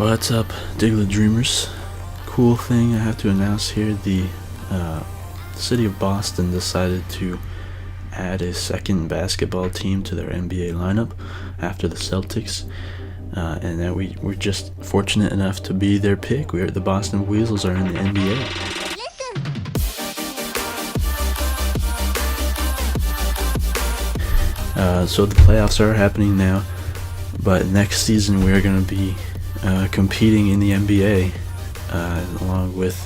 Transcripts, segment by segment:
What's up, Diggletdreamers? Cool thing I have to announce here, the city of Boston decided to add a second basketball team to their NBA lineup after the Celtics, and that we're just fortunate enough to be their pick. The Boston Buizels are in the NBA. So the playoffs are happening now, but next season we're going to be competing in the NBA along with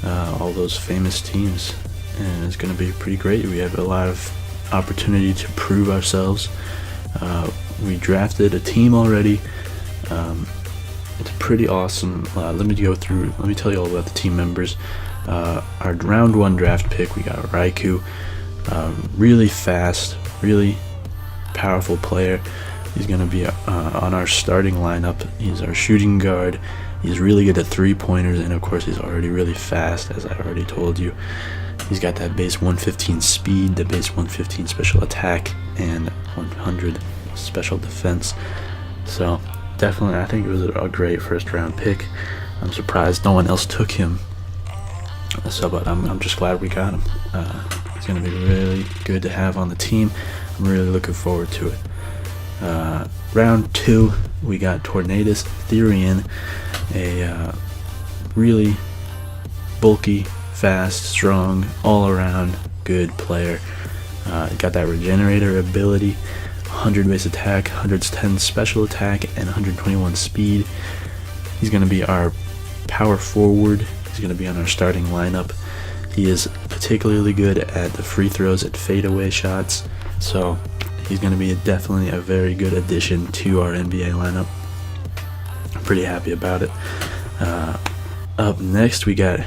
all those famous teams, and it's going to be pretty great. We have a lot of opportunity to prove ourselves. We drafted a team already. It's pretty awesome. Let me tell you all about the team members. Our round 1 draft pick, we got Raikou, really fast, really powerful player. He's going to be on our starting lineup. He's our shooting guard. He's really good at 3-pointers, and of course he's already really fast, as I already told you. He's got that base 115 speed, the base 115 special attack, and 100 special defense. So definitely, I think it was a great first round pick. I'm surprised no one else took him. But I'm just glad we got him. He's going to be really good to have on the team. I'm really looking forward to it. Round 2, we got Tornadus-T, a really bulky, fast, strong, all-around good player. Got that regenerator ability, 100 base attack, 110 special attack, and 121 speed. He's going to be our power forward. He's going to be on our starting lineup. He is particularly good at the free throws, at fadeaway shots, so he's going to be definitely a very good addition to our NBA lineup. I'm pretty happy about it. Up next, we got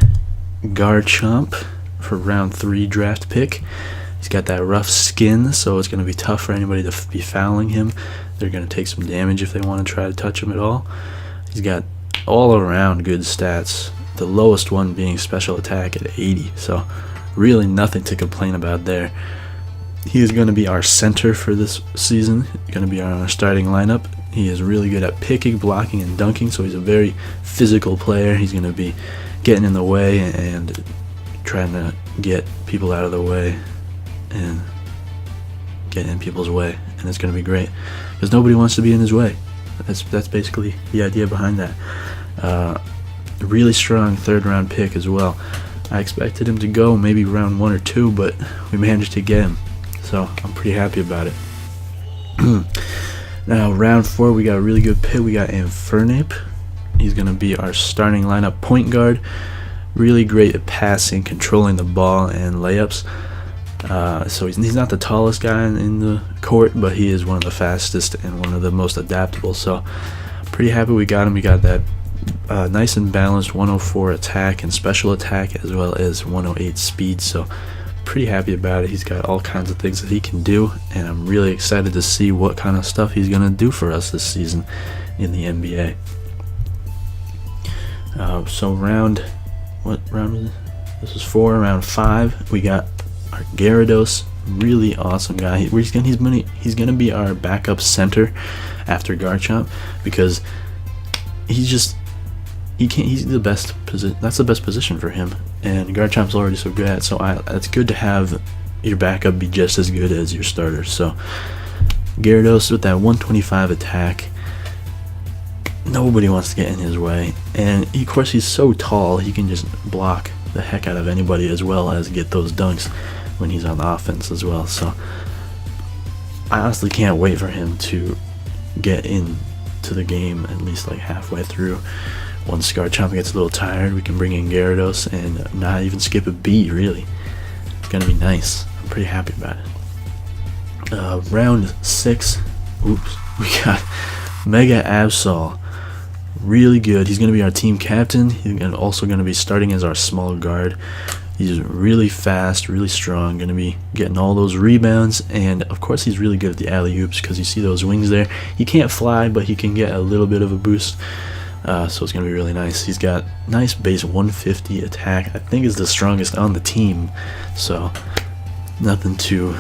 Garchomp for round 3 draft pick. He's got that rough skin, so it's going to be tough for anybody to be fouling him. They're going to take some damage if they want to try to touch him at all. He's got all around good stats, the lowest one being special attack at 80, so really nothing to complain about there. He is going to be our center for this season. He's going to be on our starting lineup. He is really good at picking, blocking, and dunking, so he's a very physical player. He's going to be getting in the way and trying to get people out of the way and get in people's way, and it's going to be great because nobody wants to be in his way. That's basically the idea behind that. Really strong 3rd round pick as well. I expected him to go maybe round 1 or 2, but we managed to get him, so I'm pretty happy about it. Now, round 4, we got a really good pick. We got Infernape. He's going to be our starting lineup point guard. Really great at passing, controlling the ball, and layups. So he's not the tallest guy in the court, but he is one of the fastest and one of the most adaptable. So pretty happy we got him. We got that nice and balanced 104 attack and special attack, as well as 108 speed. So pretty happy about it. He's got all kinds of things that he can do, and I'm really excited to see what kind of stuff he's going to do for us this season in the NBA. So what round is it? This is 4, round 5. We got our Gyarados, really awesome guy. He's going to be our backup center after Garchomp, because he's the best position. That's the best position for him, and Garchomp's already so good at it, so it's good to have your backup be just as good as your starter. So Gyarados with that 125 attack, nobody wants to get in his way, and of course he's so tall he can just block the heck out of anybody, as well as get those dunks when he's on the offense as well. So I honestly can't wait for him to get into the game at least like halfway through. Once Garchomp gets a little tired, we can bring in Gyarados and not even skip a beat, really. It's going to be nice. I'm pretty happy about it. Round 6, we got Mega Absol. Really good. He's going to be our team captain. He's also going to be starting as our small guard. He's really fast, really strong, going to be getting all those rebounds, and of course he's really good at the alley-oops, because you see those wings there. He can't fly, but he can get a little bit of a boost. So it's going to be really nice. He's got nice base 150 attack. I think is the strongest on the team, so nothing to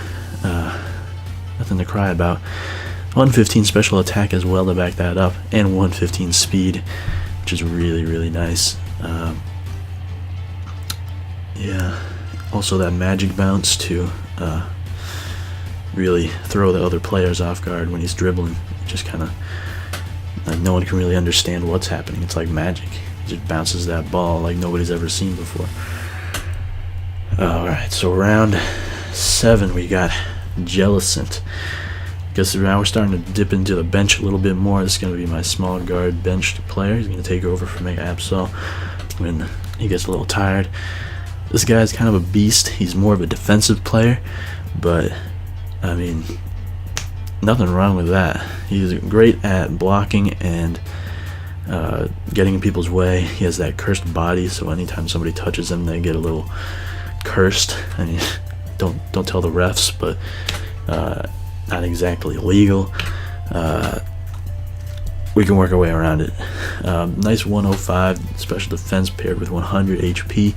cry about. 115 special attack as well to back that up, and 115 speed, which is really, really nice. Yeah, also that magic bounce to really throw the other players off guard when he's dribbling. Just kind of, no one can really understand what's happening. It's like magic. He just bounces that ball like nobody's ever seen before. Alright, so round 7 we got Jellicent. Guess now we're starting to dip into the bench a little bit more. This is going to be my small guard benched player. He's going to take over for Absol when he gets a little tired. This guy's kind of a beast. He's more of a defensive player, but I mean, nothing wrong with that. He's great at blocking and getting in people's way. He has that cursed body, so anytime somebody touches him, they get a little cursed. I mean, don't tell the refs, but not exactly illegal. We can work our way around it. Nice 105 special defense paired with 100 HP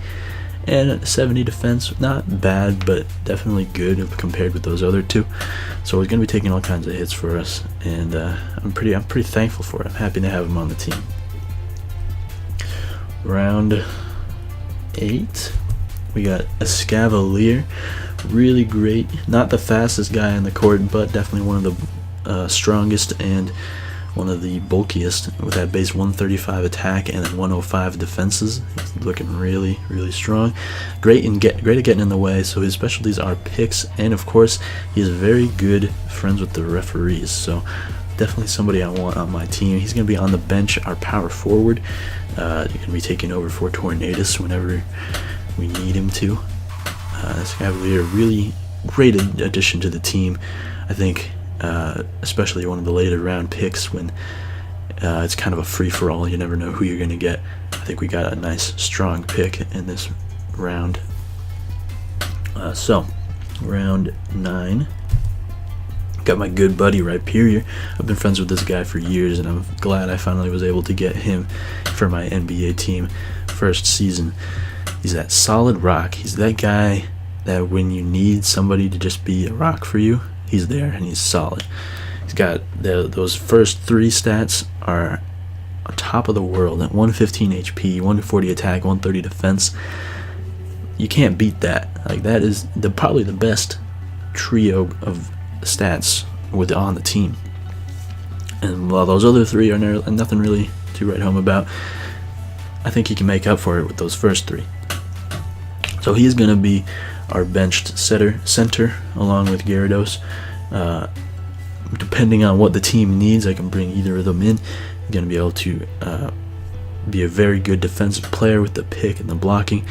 and 70 defense. Not bad, but definitely good compared with those other two. So he's going to be taking all kinds of hits for us, and I'm pretty thankful for it. I'm happy to have him on the team. Round 8, we got Escavalier. Really great. Not the fastest guy on the court, but definitely one of the strongest and one of the bulkiest, with that base 135 attack and then 105 defenses. He's looking really, really strong. Great at getting in the way, so his specialties are picks, and of course he is very good friends with the referees, so definitely somebody I want on my team. He's going to be on the bench, our power forward. He's going to be taking over for Tornadus whenever we need him to. Escavalier, really great addition to the team. I think especially one of the later round picks when it's kind of a free-for-all. You never know who you're going to get. I think we got a nice strong pick in this round. So round 9, got my good buddy Rhyperior. I've been friends with this guy for years, and I'm glad I finally was able to get him for my NBA team first season. He's that solid rock. He's that guy that when you need somebody to just be a rock for you, he's there and he's solid. He's got those first 3 stats are on top of the world. At 115 HP, 140 attack, 130 defense. You can't beat that. Like, that is probably the best trio of stats on the team. And while those other 3 are nothing really to write home about, I think he can make up for it with those first 3. So he's going to be our benched center along with Gyarados. Depending on what the team needs, I can bring either of them in. I'm going to be able to be a very good defensive player with the pick and the blocking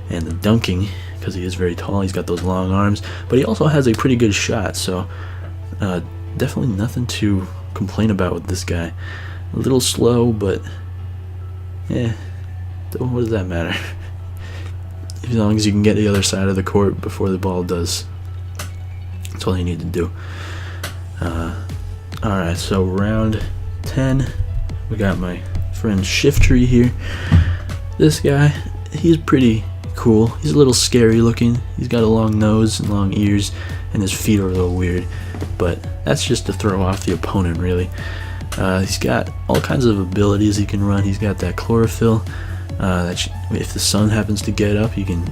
and the dunking, because he is very tall. He's got those long arms, but he also has a pretty good shot, so definitely nothing to complain about with this guy. A little slow, but what does that matter? As long as you can get the other side of the court before the ball does, that's all you need to do. Alright, so round 10, we got my friend Shiftry here. This guy, he's pretty cool. He's a little scary looking. He's got a long nose and long ears, and his feet are a little weird, but that's just to throw off the opponent, really. He's got all kinds of abilities he can run. He's got that chlorophyll. If the sun happens to get up, you can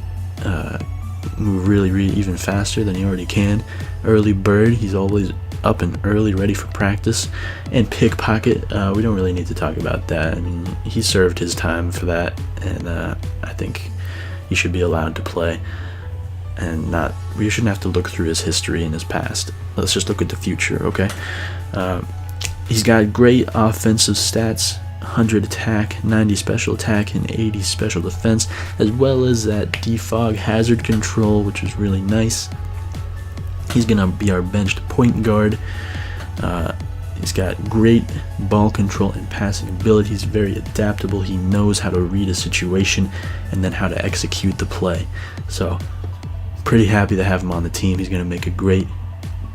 move really even faster than you already can. Early bird, he's always up and early, ready for practice. And pickpocket, we don't really need to talk about that. I mean, he served his time for that, and I think he should be allowed to play. And we shouldn't have to look through his history and his past. Let's just look at the future, okay? He's got great offensive stats. 100 attack, 90 special attack, and 80 special defense, as well as that defog hazard control, which is really nice. He's going to be our benched point guard. He's got great ball control and passing ability. He's very adaptable. He knows how to read a situation and then how to execute the play. So, pretty happy to have him on the team. He's going to make a great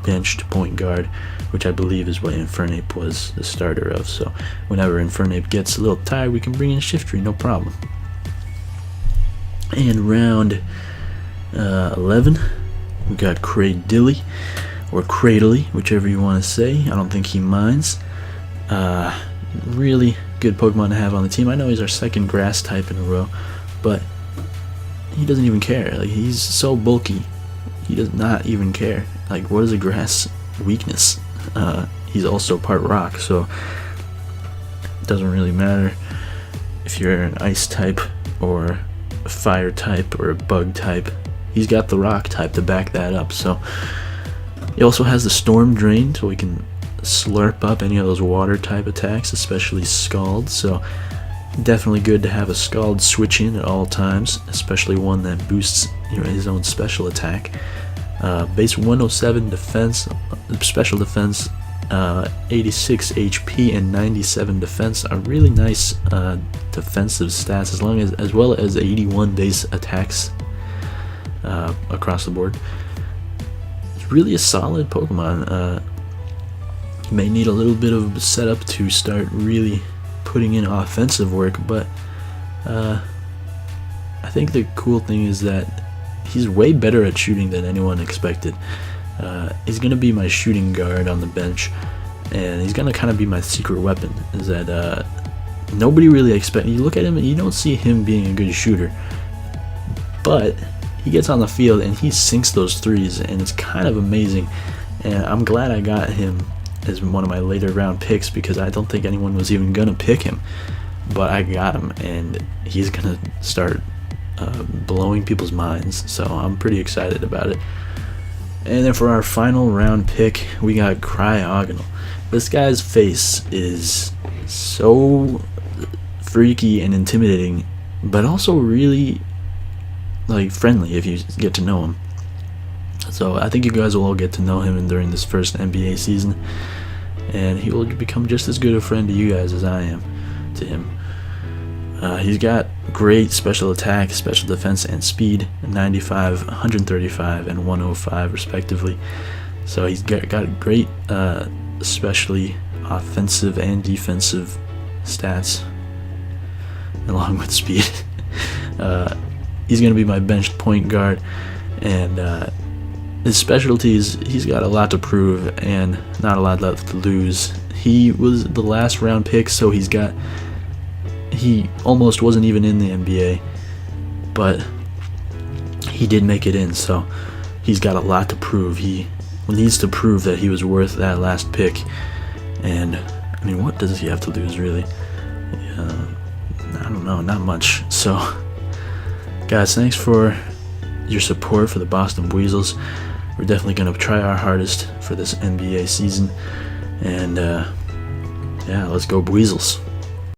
benched point guard, which I believe is what Infernape was the starter of. So whenever Infernape gets a little tired, we can bring in Shiftry, no problem. And round 11, we got Cradily. or Cradily, whichever you want to say. I don't think he minds. Really good Pokemon to have on the team. I know he's our second grass type in a row, but he doesn't even care. Like, he's so bulky, he does not even care. Like, what is a grass weakness? He's also part rock, so it doesn't really matter if you're an ice type or a fire type or a bug type. He's got the rock type to back that up. So he also has the Storm Drain, so he can slurp up any of those water type attacks, especially Scald. So definitely good to have a Scald switch in at all times, especially one that boosts, you know, his own special attack. Base 107 defense, special defense, 86 HP and 97 defense are really nice defensive stats, as well as 81 base attacks across the board. It's really a solid Pokemon. You may need a little bit of setup to start really putting in offensive work, but I think the cool thing is that he's way better at shooting than anyone expected. He's going to be my shooting guard on the bench, and he's going to kind of be my secret weapon, is that nobody really expects. You look at him and you don't see him being a good shooter, but he gets on the field and he sinks those threes, and it's kind of amazing. And I'm glad I got him as one of my later round picks, because I don't think anyone was even going to pick him, but I got him, and he's going to start blowing people's minds, so I'm pretty excited about it. And then for our final round pick, we got Cryogonal. This guy's face is so freaky and intimidating, but also really, like, friendly if you get to know him. So I think you guys will all get to know him during this first NBA season, and he will become just as good a friend to you guys as I am to him. He's got great special attack, special defense, and speed, 95, 135, and 105 respectively. So he's got great, especially offensive and defensive stats, along with speed. He's going to be my benched point guard, and his specialties, he's got a lot to prove and not a lot left to lose. He was the last round pick, so he almost wasn't even in the NBA, but he did make it in, so he's got a lot to prove. He needs to prove that he was worth that last pick, and I mean, what does he have to lose, really? I don't know, not much. So guys, thanks for your support for the Boston Buizels. We're definitely going to try our hardest for this NBA season, and yeah, let's go Buizels.